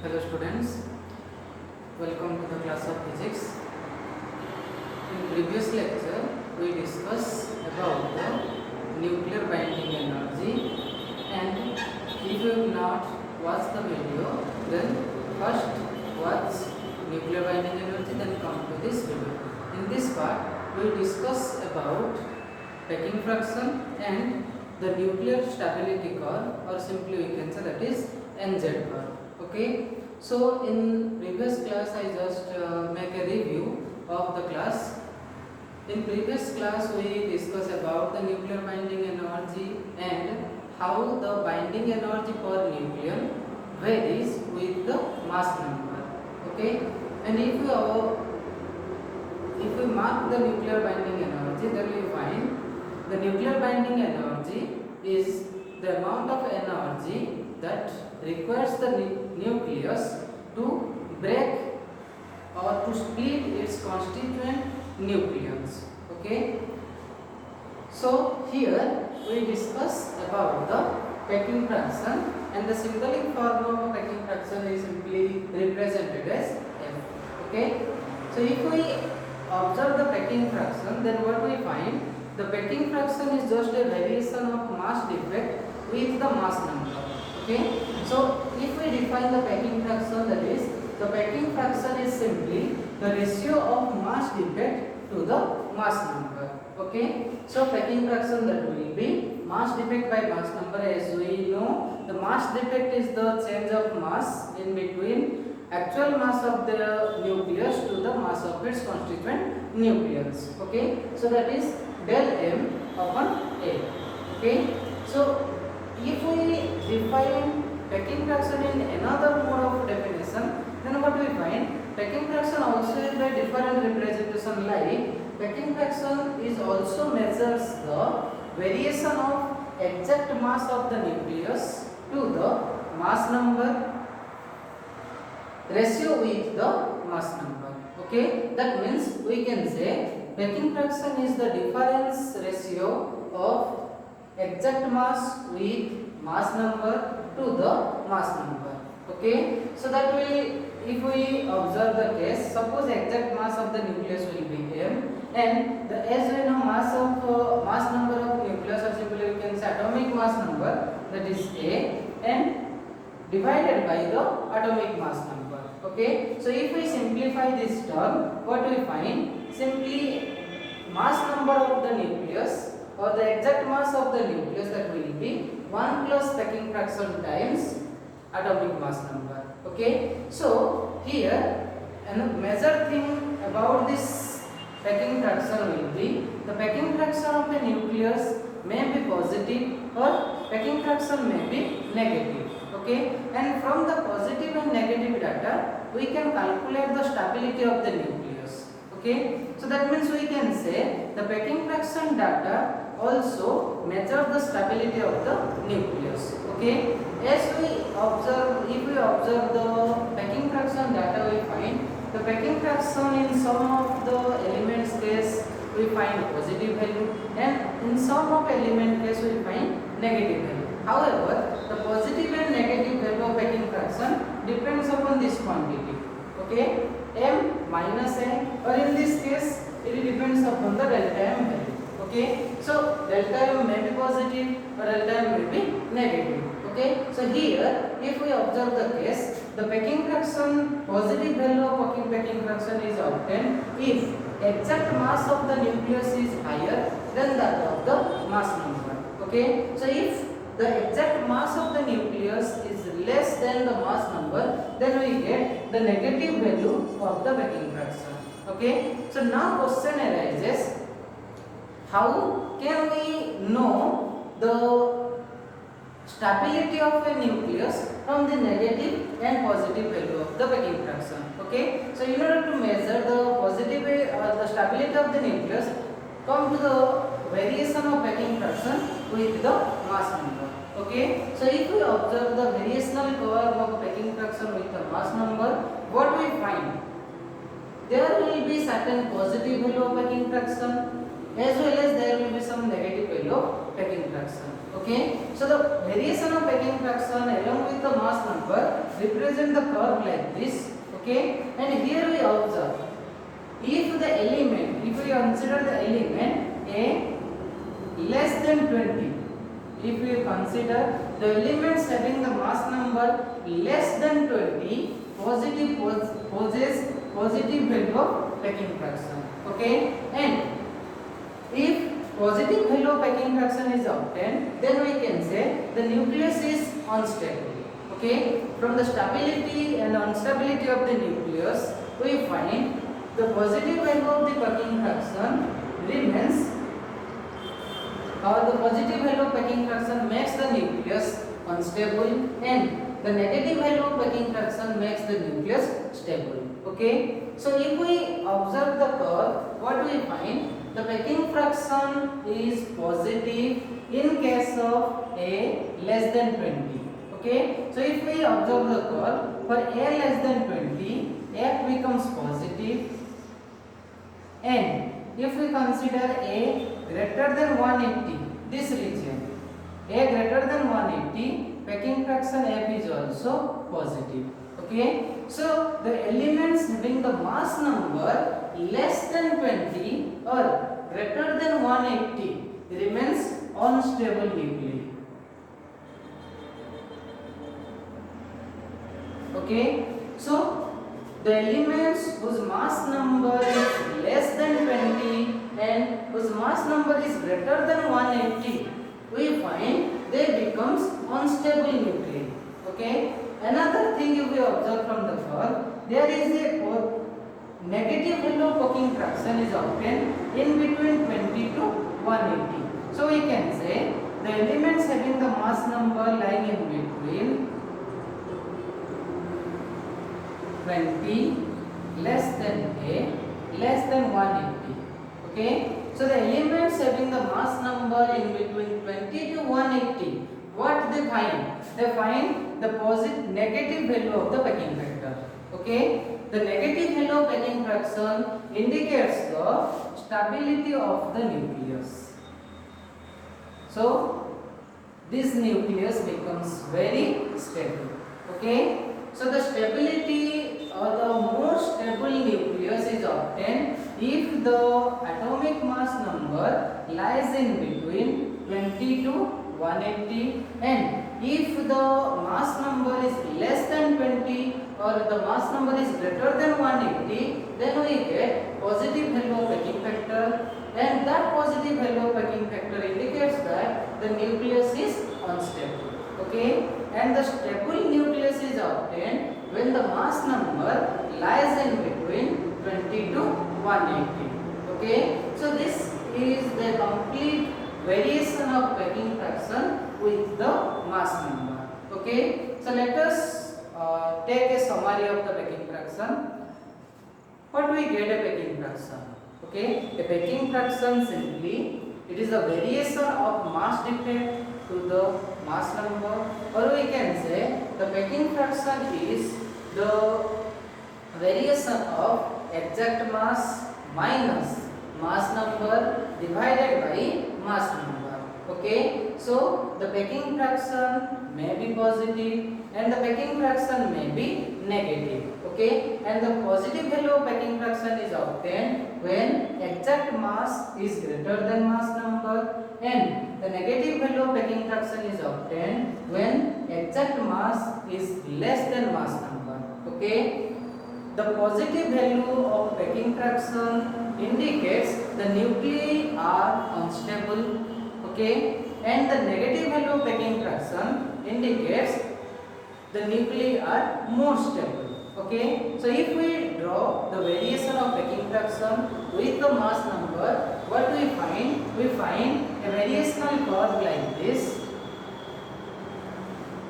Hello students, welcome to the class of physics. In previous lecture, we discussed about the nuclear binding energy, and if you have not watched the video, then first watch nuclear binding energy, then come to this video. In this part, we discuss about packing fraction and the nuclear stability curve, or simply we can say that is NZ curve. Okay, so in previous class I just make a review of the class. In previous class we discussed about the nuclear binding energy and how the binding energy per nucleon varies with the mass number. Okay, and if we mark the nuclear binding energy, then we find the nuclear binding energy is the amount of energy that requires the nucleus to break or to split its constituent nucleons. Okay, so here we discuss about the packing fraction, and the symbolic form of packing fraction is simply represented as F. Okay, so if we observe the packing fraction, then what we find, the packing fraction is just a variation of mass defect with the mass number. Okay, so if we define the packing fraction, that is, the packing fraction is simply the ratio of mass defect to the mass number. Okay, so packing fraction, that will be mass defect by mass number. As we know, the mass defect is the change of mass in between actual mass of the nucleus to the mass of its constituent nucleons. Okay, so that is del m upon A. Okay, so if we define packing fraction in another mode of definition, then what we find, packing fraction also is by different representation, like packing fraction is also measures the variation of exact mass of the nucleus to the mass number ratio with the mass number. Okay, that means we can say packing fraction is the difference ratio of exact mass with mass number to the mass number. Okay, so that will, if we observe the case, suppose exact mass of the nucleus will be m, and as we know, mass number of nucleus, or simply we can say atomic mass number, that is A, and divided by the atomic mass number. Okay, so if we simplify this term, what we find, simply mass number of the nucleus, or the exact mass of the nucleus, that will be 1 plus packing fraction times atomic mass number. Okay, so here another major thing about this packing fraction will be, the packing fraction of a nucleus may be positive or packing fraction may be negative. Okay, and from the positive and negative data we can calculate the stability of the nucleus. Okay, so that means we can say the packing fraction data also measure the stability of the nucleus. Okay, as we observe, if we observe the packing fraction data, we find the packing fraction in some of the elements case we find positive value, and in some of element case we find negative value. However, the positive and negative value of packing fraction depends upon this quantity. Okay, m minus n, or in this case it depends upon the delta m value. Okay, so delta m may be positive or delta m may be negative. Okay, so here if we observe the case, the packing fraction, positive value of packing fraction is obtained if exact mass of the nucleus is higher than that of the mass number. Okay, so if the exact mass of the nucleus is less than the mass number, then we get the negative value of the packing fraction. Okay, so now question arises, how can we know the stability of a nucleus from the negative and positive value of the packing fraction? Okay, so in order to measure the positive the stability of the nucleus, come to the variation of packing fraction with the mass number. Okay, so if we observe the variational curve of packing fraction with the mass number, what we find, there will be certain positive value of packing fraction, as well as there will be some negative value of packing fraction. Okay, so the variation of packing fraction along with the mass number represent the curve like this. Okay, and here we observe, if the element, if we consider the element a less than 20, if we consider the elements having the mass number less than 20, positive poses positive value of packing fraction. Okay, and if positive value of packing fraction is obtained, then we can say the nucleus is unstable. Okay, from the stability and instability of the nucleus, we find the positive value of the packing fraction remains, or the positive value of packing fraction makes the nucleus unstable, and the negative value of packing fraction makes the nucleus stable. Okay, so if we observe the curve, what we find, the packing fraction is positive in case of a less than 20. Okay, so if we observe the curve for a less than 20, f becomes positive, and if we consider a greater than 180, this region, a greater than 180, packing fraction f is also positive. Okay, so the elements having the mass number less than 20 or greater than 180 remains unstable nuclei. Okay, so the elements whose mass number is less than 20 and whose mass number is greater than 180, we find they becomes unstable nuclei. Okay, another thing if we observe from the curve, there is a negative value of packing fraction is obtained in between 20 to 180. So we can say the elements having the mass number lying in between 20 less than a less than 180. Okay, so the elements having the mass number in between 20 to 180, what they find? They find the negative value of the packing factor. Okay, the negative value of packing fraction indicates the stability of the nucleus. So this nucleus becomes very stable. Okay, so the stability or the more stable nucleus is obtained if the atomic mass number lies in between 20 to 180, and if the mass number is less than 20 or the mass number is greater than 180, then we get positive value of packing factor, and that positive value of packing factor indicates that the nucleus is unstable. Okay, and the stable nucleus is obtained when the mass number lies in between 20 to 180. Okay, so this is the complete variation of packing fraction with the mass number. Okay, so let us take a summary of the packing fraction. What we get a packing fraction? Okay, a packing fraction simply it is the variation of mass defect to the mass number, or we can say the packing fraction is the variation of exact mass minus mass number divided by mass number. Okay, so the packing fraction may be positive and the packing fraction may be negative. Okay, and the positive value of packing fraction is obtained when exact mass is greater than mass number, and the negative value of packing fraction is obtained when exact mass is less than mass number. Okay, the positive value of packing fraction indicates the nuclei are unstable. Okay, and the negative value of packing fraction indicates the nuclei are more stable. Okay, so if we draw the variation of packing fraction with the mass number, what we find? We find a variational curve like this.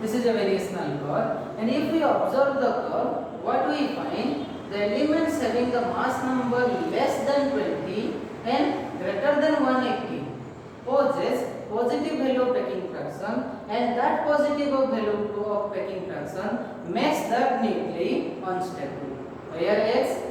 This is a variational curve, and if we observe the curve, what we find? The elements having the mass number less than 20 and greater than 180 possess positive value of packing fraction, and that positive value of packing fraction makes that nuclei unstable. Whereas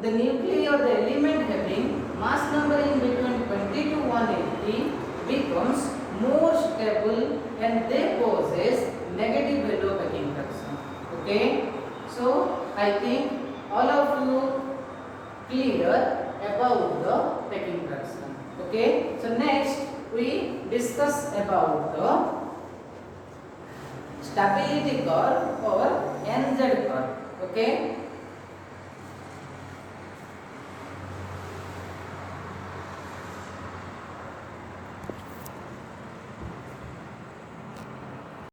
the nuclei or the element having mass number in between 20 to 180 becomes more stable and they possess negative value of packing fraction. Okay, so I think all of you clear about the packing fraction. Okay, so next we discuss about the stability curve or NZ curve. Okay,